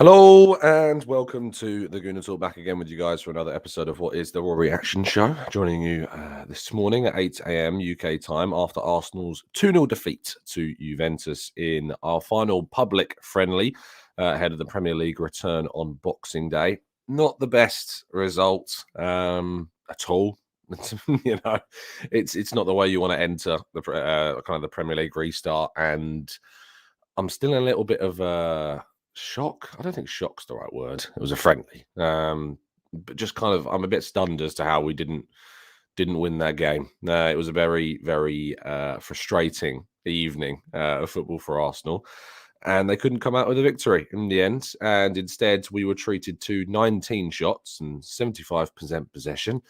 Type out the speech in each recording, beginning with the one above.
Hello and welcome to the Gooner Talk, back again with you guys for another episode of what is the Raw Reaction Show. Joining you this morning at 8 a.m. UK time after Arsenal's 2-0 defeat to Juventus in our final public friendly ahead of the Premier League return on Boxing Day. Not the best result at all. It's not the way you want to enter the kind of the Premier League restart, and I'm still in a little bit of shock. I don't think shock's the right word. It was a friendly, but just kind of I'm a bit stunned as to how we didn't win that game. It was a very frustrating evening of football for Arsenal, and they couldn't come out with a victory in the end. And instead, we were treated to 19 shots and 75% possession,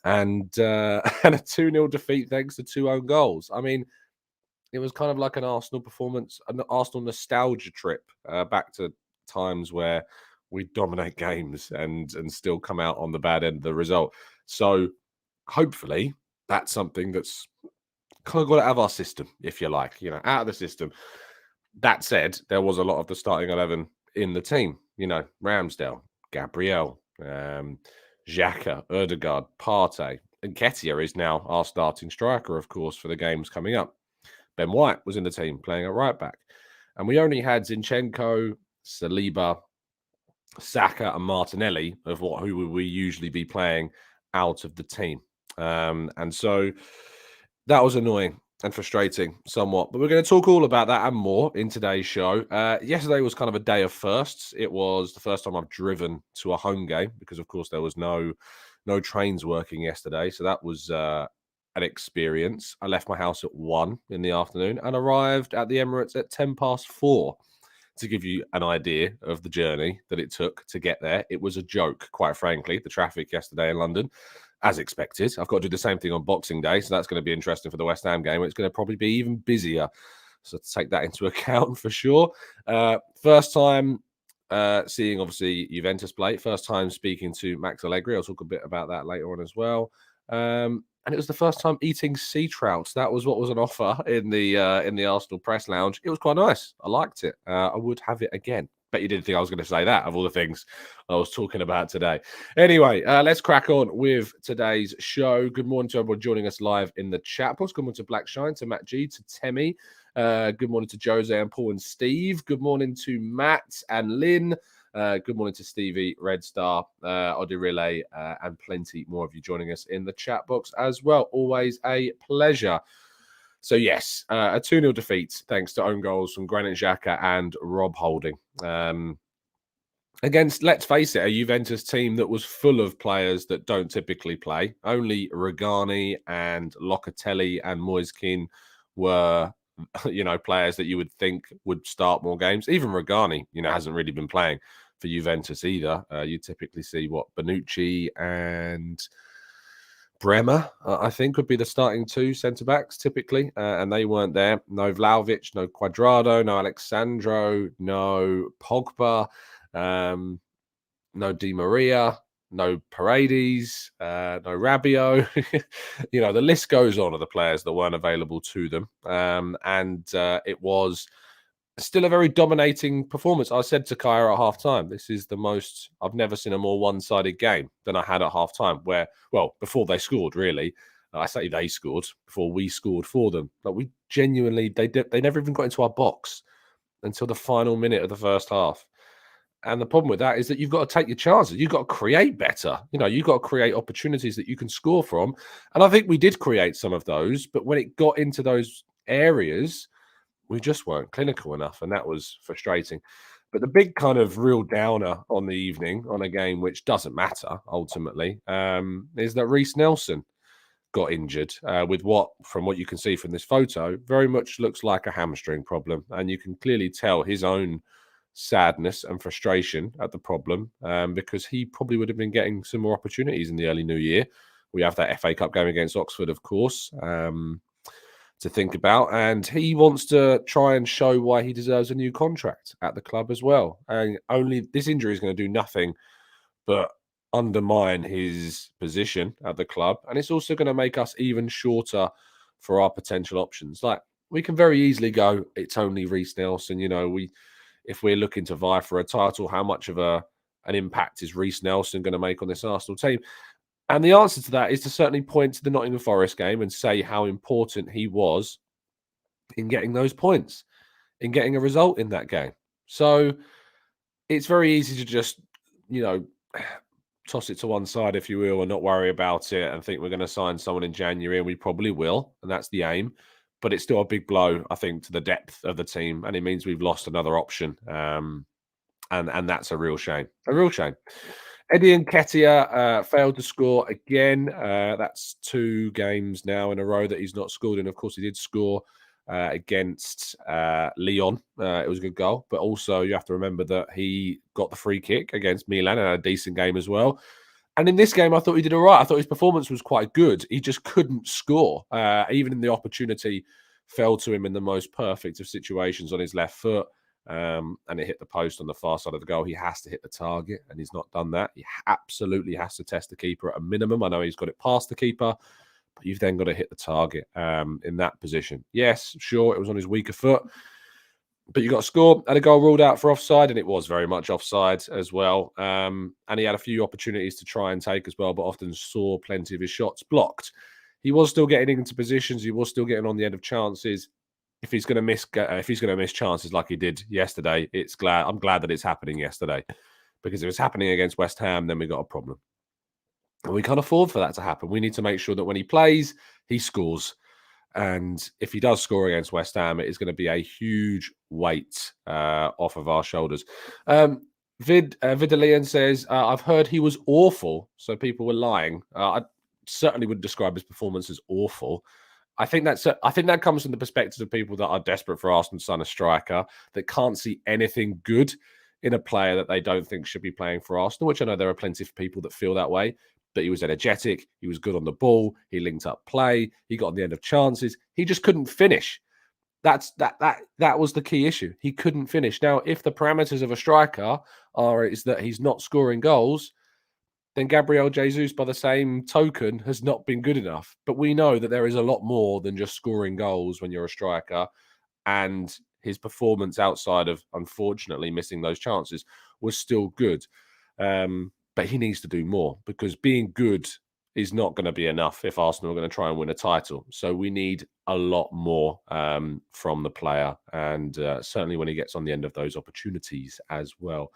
and and a 2-0 defeat thanks to 2 own goals. I mean, it was kind of like an Arsenal performance, an Arsenal nostalgia trip back to times where we dominate games and still come out on the bad end of the result. So hopefully that's something that's kind of got out of our system, if you like, out of the system. That said, there was a lot of the starting 11 in the team, Ramsdale, Gabriel, Xhaka, Ødegaard, Partey, and Nketiah is now our starting striker, of course, for the games coming up. Ben White was in the team playing at right back. And we only had Zinchenko, Saliba, Saka, and Martinelli of who would we usually be playing out of the team. And so that was annoying and frustrating somewhat. But we're going to talk all about that and more in today's show. Yesterday was kind of a day of firsts. It was the first time I've driven to a home game because, of course, there was no trains working yesterday. So that was an experience. I left my house at 1 in the afternoon and arrived at the Emirates at 4:10, to give you an idea of the journey that it took to get there. It was a joke, quite frankly, the traffic yesterday in London, as expected. I've got to do the same thing on Boxing Day, so that's going to be interesting for the West Ham game. It's going to probably be even busier, so take that into account for sure. First time seeing, obviously, Juventus play. First time speaking to Max Allegri. I'll talk a bit about that later on as well. And it was the first time eating sea trout. That was what was on offer in the Arsenal press lounge. It was quite nice. I liked it. I would have it again. Bet you didn't think I was going to say that of all the things I was talking about today. Anyway, let's crack on with today's show. Good morning to everyone joining us live in the chat box. Good morning to Black Shine, to Matt G, to Temi. Good morning to Jose and Paul and Steve. Good morning to Matt and Lynn. Good morning to Stevie, Red Star, Odirile, and plenty more of you joining us in the chat box as well. Always a pleasure. So, yes, a 2-0 defeat thanks to own goals from Granit Xhaka and Rob Holding. Against, let's face it, a Juventus team that was full of players that don't typically play. Only Regani and Locatelli and Moiskin were players that you would think would start more games. Even Regani, hasn't really been playing for Juventus either. You typically see Bonucci and Bremer, I think, would be the starting 2 centre-backs typically, and they weren't there. No Vlahovic, no Cuadrado, no Alexandro, no Pogba, no Di Maria, no Paredes, no Rabiot. The list goes on of the players that weren't available to them. And it was still a very dominating performance. I said to Kaya at halftime, this is the most, I've never seen a more one-sided game than I had at halftime, where, well, before they scored, really. I say they scored before we scored for them. But we genuinely, they never even got into our box until the final minute of the first half. And the problem with that is that you've got to take your chances. You've got to create better. You've got to create opportunities that you can score from. And I think we did create some of those. But when it got into those areas, we just weren't clinical enough. And that was frustrating. But the big kind of real downer on the evening, on a game which doesn't matter, ultimately, is that Reiss Nelson got injured with from what you can see from this photo, very much looks like a hamstring problem. And you can clearly tell his own sadness and frustration at the problem, because he probably would have been getting some more opportunities in the early new year. We have that FA Cup game against Oxford, of course, to think about, and he wants to try and show why he deserves a new contract at the club as well. And only this injury is going to do nothing but undermine his position at the club, and it's also going to make us even shorter for our potential options. Like, we can very easily go, it's only Reiss Nelson, if we're looking to vie for a title, how much of an impact is Reiss Nelson going to make on this Arsenal team? And the answer to that is to certainly point to the Nottingham Forest game and say how important he was in getting those points, in getting a result in that game. So it's very easy to just, toss it to one side, if you will, and not worry about it and think we're going to sign someone in January, and we probably will, and that's the aim. But it's still a big blow, I think, to the depth of the team, and it means we've lost another option. And that's a real shame. A real shame. Eddie Nketiah failed to score again. That's 2 games now in a row that he's not scored. And of course, he did score against Lyon. It was a good goal. But also, you have to remember that he got the free kick against Milan and had a decent game as well. And in this game, I thought he did all right. I thought his performance was quite good. He just couldn't score. Even in the opportunity fell to him in the most perfect of situations on his left foot. And it hit the post on the far side of the goal. He has to hit the target, and he's not done that. He absolutely has to test the keeper at a minimum. I know he's got it past the keeper, but you've then got to hit the target in that position. Yes, sure, it was on his weaker foot, but you got to score. Had a goal ruled out for offside, and it was very much offside as well. And he had a few opportunities to try and take as well, but often saw plenty of his shots blocked. He was still getting into positions. He was still getting on the end of chances. If he's going to miss chances like he did yesterday, I'm glad that it's happening yesterday, because if it's happening against West Ham, then we've got a problem, and we can't afford for that to happen. We need to make sure that when he plays, he scores, and if he does score against West Ham, it is going to be a huge weight off of our shoulders. Vidalian says, I've heard he was awful, so people were lying. I certainly would describe his performance as awful. I think that comes from the perspective of people that are desperate for Arsenal to sign a striker, that can't see anything good in a player that they don't think should be playing for Arsenal, which I know there are plenty of people that feel that way. But he was energetic, he was good on the ball, he linked up play, he got on the end of chances. He just couldn't finish. That was the key issue. He couldn't finish. Now, if the parameters of a striker is that he's not scoring goals, then Gabriel Jesus, by the same token, has not been good enough. But we know that there is a lot more than just scoring goals when you're a striker. And his performance outside of, unfortunately, missing those chances was still good. But he needs to do more, because being good is not going to be enough if Arsenal are going to try and win a title. So we need a lot more from the player, and certainly when he gets on the end of those opportunities as well.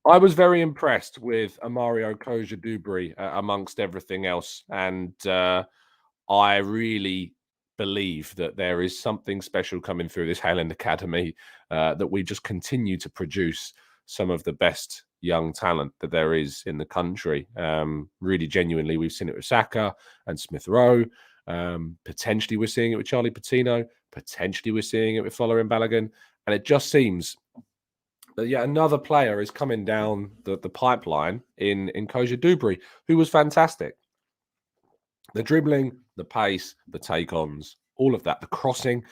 I was very impressed with Mario Cozier-Duberry amongst everything else. And I really believe that there is something special coming through this Highland Academy, that we just continue to produce some of the best young talent that there is in the country. Really, genuinely, we've seen it with Saka and Smith Rowe. Potentially, we're seeing it with Charlie Patino. Potentially, we're seeing it with Folarin Balogun. And it just seems that yet another player is coming down the pipeline in Cozier-Duberry, who was fantastic. The dribbling, the pace, the take-ons, all of that, the crossing.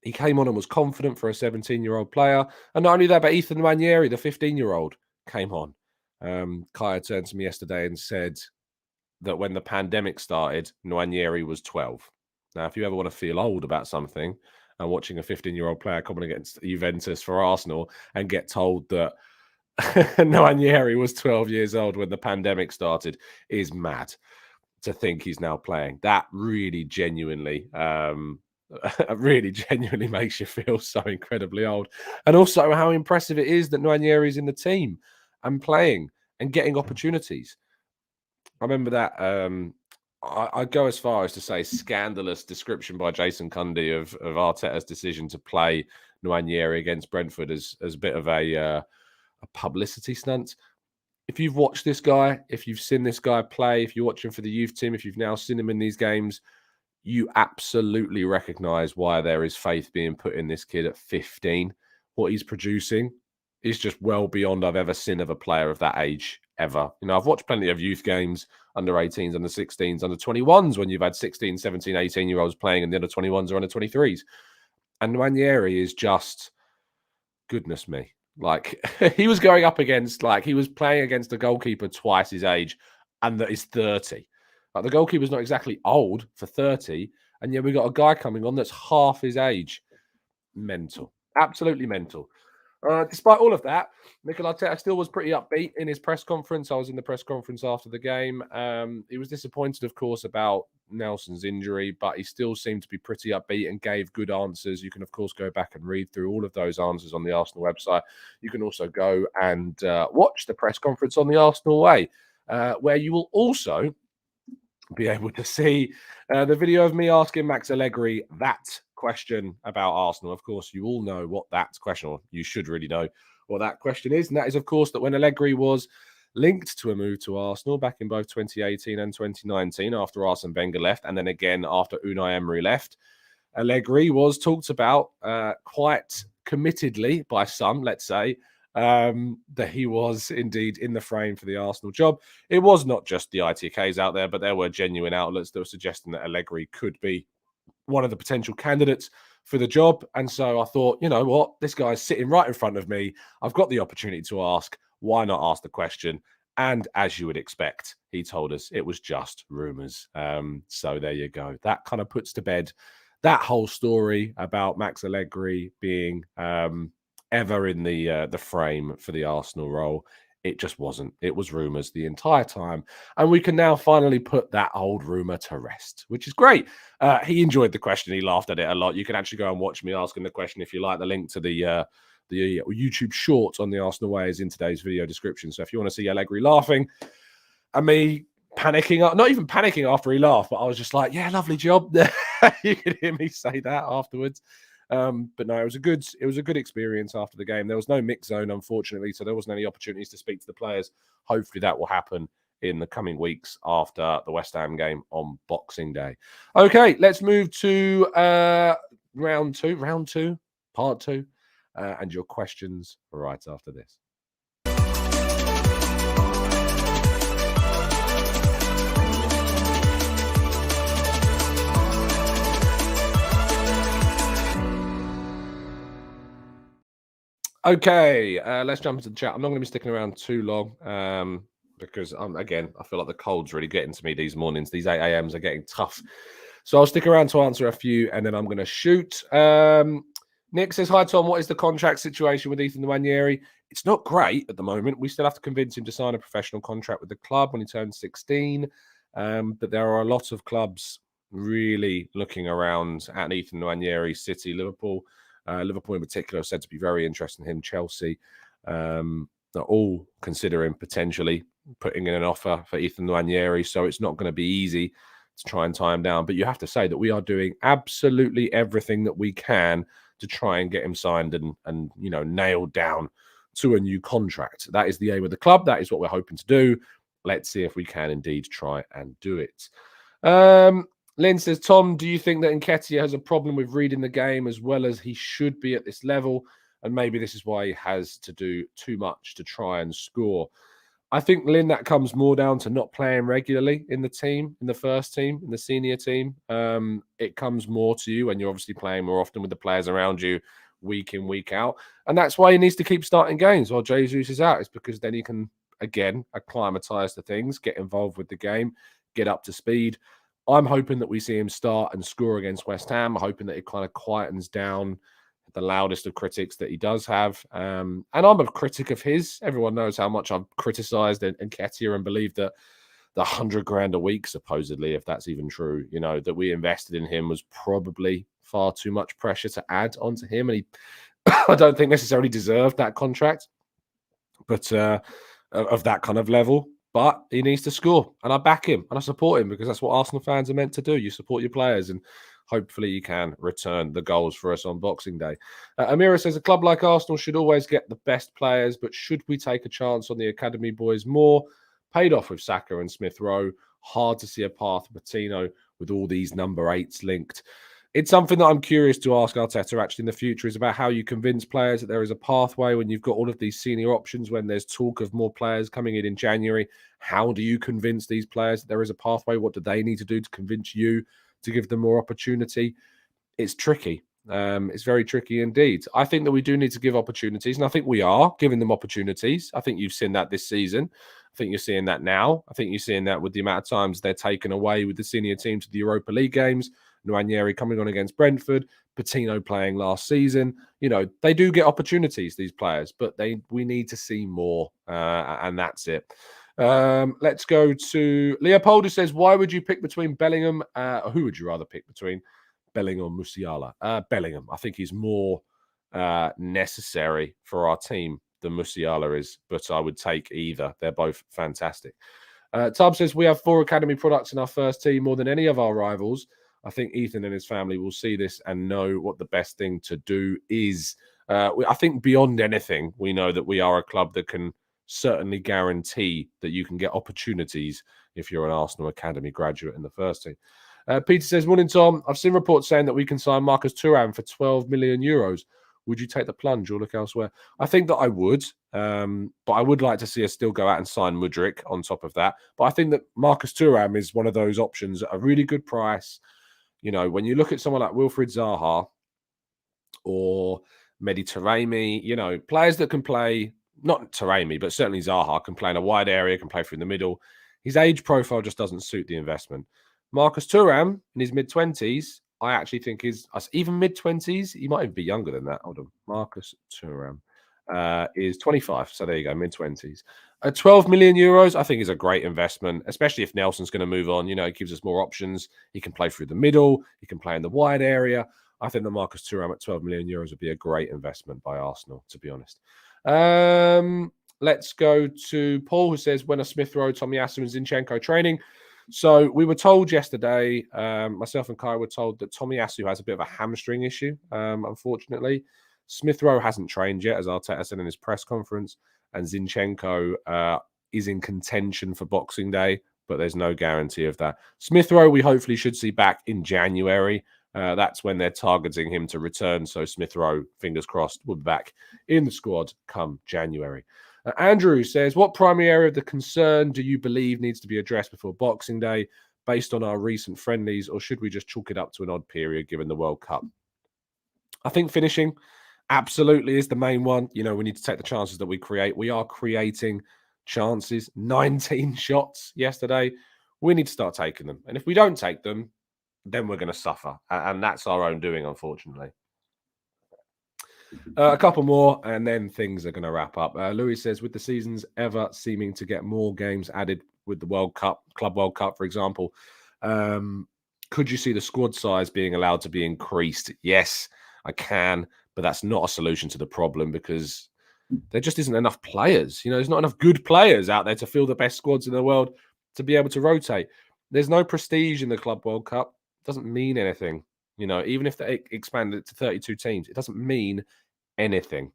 He came on and was confident for a 17-year-old player. And not only that, but Ethan Nwaneri, the 15-year-old, came on. Kaya turned to me yesterday and said that when the pandemic started, Nwaneri was 12. Now, if you ever want to feel old about something, and watching a 15-year-old player coming against Juventus for Arsenal and get told that Nwaneri was 12 years old when the pandemic started is mad. To think he's now playing. That really genuinely makes you feel so incredibly old. And also how impressive it is that Nwaneri is in the team and playing and getting opportunities. I remember that I'd go as far as to say scandalous description by Jason Cundy of Arteta's decision to play Nwaneri against Brentford as a bit of a publicity stunt. If you've watched this guy, if you've seen this guy play, if you're watching for the youth team, if you've now seen him in these games, you absolutely recognise why there is faith being put in this kid at 15. What he's producing is just well beyond I've ever seen of a player of that age ever. I've watched plenty of youth games, under 18s, under 16s, under 21s, when you've had 16, 17, 18-year-olds playing and the under 21s or under 23s. And Nwaneri is just, goodness me. Like, he was going up against, he was playing against a goalkeeper twice his age, and that is 30. Like, the goalkeeper's not exactly old for 30, and yet we got a guy coming on that's half his age. Mental. Absolutely mental. Despite all of that, Mikel Arteta still was pretty upbeat in his press conference. I was in the press conference after the game. He was disappointed, of course, about Nelson's injury, but he still seemed to be pretty upbeat and gave good answers. You can, of course, go back and read through all of those answers on the Arsenal website. You can also go and watch the press conference on the Arsenal Way, where you will also be able to see the video of me asking Max Allegri that question about Arsenal. Of course, you all know what that question, or you should really know what that question is. And that is, of course, that when Allegri was linked to a move to Arsenal back in both 2018 and 2019 after Arsene Wenger left, and then again after Unai Emery left, Allegri was talked about quite committedly by some, let's say, that he was indeed in the frame for the Arsenal job. It was not just the ITKs out there, but there were genuine outlets that were suggesting that Allegri could be one of the potential candidates for the job. And so I thought, you know what, this guy's sitting right in front of me. I've got the opportunity to ask. Why not ask the question? And as you would expect, he told us it was just rumours. So there you go. That kind of puts to bed that whole story about Max Allegri being ever in the frame for the Arsenal role. It just wasn't. It was rumours the entire time. And we can now finally put that old rumour to rest, which is great. He enjoyed the question. He laughed at it a lot. You can actually go and watch me asking the question if you like. The link to the YouTube short on the Arsenal Way is in today's video description. So if you want to see Allegri laughing and me panicking, not even panicking after he laughed, but I was just like, yeah, lovely job. You could hear me say that afterwards. But no, it was a good experience after the game. There was no mix zone, unfortunately, so there wasn't any opportunities to speak to the players. Hopefully that will happen in the coming weeks after the West Ham game on Boxing Day. Okay, let's move to round two, part two, and your questions right after this. Okay, let's jump into the chat. I'm not going to be sticking around too long because, again, I feel like the cold's really getting to me these mornings. These 8 a.m.s are getting tough. So I'll stick around to answer a few, and then I'm going to shoot. Nick says, hi, Tom. What is the contract situation with Ethan Nwaneri? It's not great at the moment. We still have to convince him to sign a professional contract with the club when he turns 16. But there are a lot of clubs really looking around at Ethan Nwaneri, City, Liverpool. Liverpool in particular are said to be very interested in him. Chelsea are all considering potentially putting in an offer for Ethan Nwaneri. So it's not going to be easy to try and tie him down. But you have to say that we are doing absolutely everything that we can to try and get him signed and nailed down to a new contract. That is the aim of the club. That is what we're hoping to do. Let's see if we can indeed try and do it. Lynn says, Tom, do you think that Nketiah has a problem with reading the game as well as he should be at this level? And maybe this is why he has to do too much to try and score. I think, Lynn, that comes more down to not playing regularly in the team, in the first team, in the senior team. It comes more to you when you're obviously playing more often with the players around you week in, week out. And that's why he needs to keep starting games while Jesus is out. It's because then he can, again, acclimatise to things, get involved with the game, get up to speed. I'm hoping that we see him start and score against West Ham. I'm hoping that it kind of quietens down the loudest of critics that he does have. And I'm a critic of his. Everyone knows how much I've criticised Nketiah and believed that the 100 grand a week, supposedly, if that's even true, that we invested in him was probably far too much pressure to add onto him. And he, I don't think necessarily deserved that contract, but of that kind of level. But he needs to score, and I back him, and I support him because that's what Arsenal fans are meant to do. You support your players, and hopefully you can return the goals for us on Boxing Day. Amira says, a club like Arsenal should always get the best players, but should we take a chance on the academy boys more? Paid off with Saka and Smith Rowe. Hard to see a path for Patino with all these number 8s linked. It's something that I'm curious to ask Arteta actually in the future is about how you convince players that there is a pathway when you've got all of these senior options, when there's talk of more players coming in January. How do you convince these players that there is a pathway? What do they need to do to convince you to give them more opportunity? It's tricky. It's very tricky indeed. I think that we do need to give opportunities, and I think we are giving them opportunities. I think you've seen that this season. I think you're seeing that now. I think you're seeing that with the amount of times they're taken away with the senior team to the Europa League games Nwaneri coming on against Brentford, Patino playing last season. They do get opportunities, these players, but we need to see more, and that's it. Let's go to Leopold, who says, why would you pick between Bellingham? Who would you rather pick between Bellingham or Musiala? Bellingham. I think he's more necessary for our team than Musiala is, but I would take either. They're both fantastic. Tub says, we have 4 academy products in our first team, more than any of our rivals. I think Ethan and his family will see this and know what the best thing to do is. I think beyond anything, we know that we are a club that can certainly guarantee that you can get opportunities if you're an Arsenal Academy graduate in the first team. Peter says, morning, Tom. I've seen reports saying that we can sign Marcus Thuram for 12 million euros. Would you take the plunge or look elsewhere? I think that I would, but I would like to see us still go out and sign Mudryk on top of that. But I think that Marcus Thuram is one of those options at a really good price. When you look at someone like Wilfried Zaha or Mehdi Taremi, players that can play, not Taremi, but certainly Zaha can play in a wide area, can play through the middle. His age profile just doesn't suit the investment. Marcus Thuram in his mid-20s, I actually think even mid-20s, he might even be younger than that. Hold on. Marcus Thuram is 25. So there you go, mid-20s. 12 million euros, I think, is a great investment, especially if Nelson's going to move on. It gives us more options. He can play through the middle. He can play in the wide area. I think that Marcus Thuram at 12 million euros would be a great investment by Arsenal, to be honest. Let's go to Paul, who says, when are Smith Rowe, Tomiyasu and Zinchenko training? So we were told yesterday, myself and Kai were told that Tomiyasu has a bit of a hamstring issue, unfortunately. Smith Rowe hasn't trained yet, as Arteta said in his press conference, and Zinchenko is in contention for Boxing Day, but there's no guarantee of that. Smith Rowe, we hopefully should see back in January. That's when they're targeting him to return. So Smith Rowe, fingers crossed, will be back in the squad come January. Andrew says, what primary area of the concern do you believe needs to be addressed before Boxing Day based on our recent friendlies, or should we just chalk it up to an odd period given the World Cup? I think finishing absolutely is the main one. We need to take the chances that we create. We are creating chances, 19 shots yesterday. We need to start taking them. And if we don't take them, then we're going to suffer. And that's our own doing, unfortunately. A couple more, and then things are going to wrap up. Louis says, with the seasons ever seeming to get more games added with the World Cup, Club World Cup, for example, could you see the squad size being allowed to be increased? Yes, I can, but that's not a solution to the problem because there just isn't enough players. There's not enough good players out there to fill the best squads in the world to be able to rotate. There's no prestige in the Club World Cup. It doesn't mean anything. Even if they expanded it to 32 teams, it doesn't mean anything.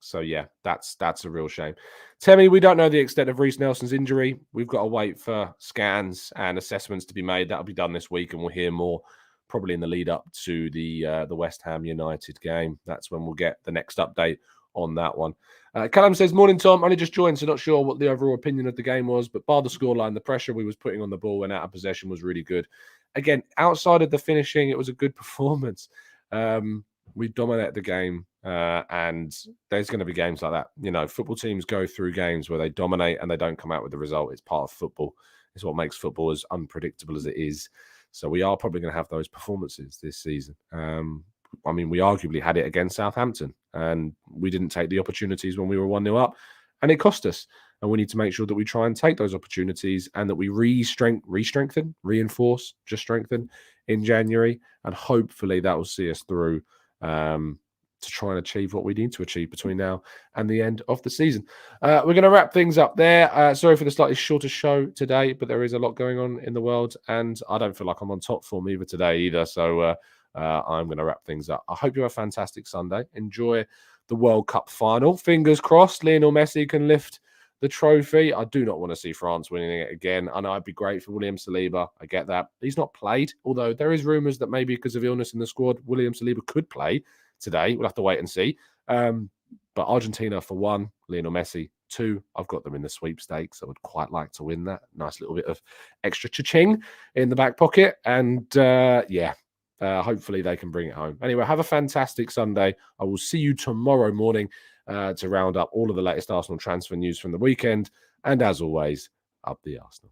So yeah, that's a real shame. Temi, we don't know the extent of Reiss Nelson's injury. We've got to wait for scans and assessments to be made. That'll be done this week, and we'll hear more probably in the lead up to the West Ham United game. That's when we'll get the next update on that one. Callum says, morning, Tom. Only just joined, so not sure what the overall opinion of the game was, but bar the scoreline, the pressure we was putting on the ball when out of possession was really good. Again, outside of the finishing, it was a good performance. We dominated the game, and there's going to be games like that. Football teams go through games where they dominate and they don't come out with the result. It's part of football. It's what makes football as unpredictable as it is. So we are probably going to have those performances this season. We arguably had it against Southampton, and we didn't take the opportunities when we were 1-0 up, and it cost us. And we need to make sure that we try and take those opportunities and that we re-strengthen in January. And hopefully that will see us through to try and achieve what we need to achieve between now and the end of the season. We're going to wrap things up there. Sorry for the slightly shorter show today, but there is a lot going on in the world, and I don't feel like I'm on top form today. So I'm going to wrap things up. I hope you have a fantastic Sunday. Enjoy the World Cup final. Fingers crossed Lionel Messi can lift the trophy. I do not want to see France winning it again. I know I'd be great for William Saliba. I get that. He's not played, although there is rumours that maybe because of illness in the squad, William Saliba could play today. We'll have to wait and see. But Argentina for 1, Lionel Messi 2. I've got them in the sweepstakes. I would quite like to win that. Nice little bit of extra cha-ching in the back pocket. And hopefully they can bring it home. Anyway, have a fantastic Sunday. I will see you tomorrow morning to round up all of the latest Arsenal transfer news from the weekend. And as always, up the Arsenal.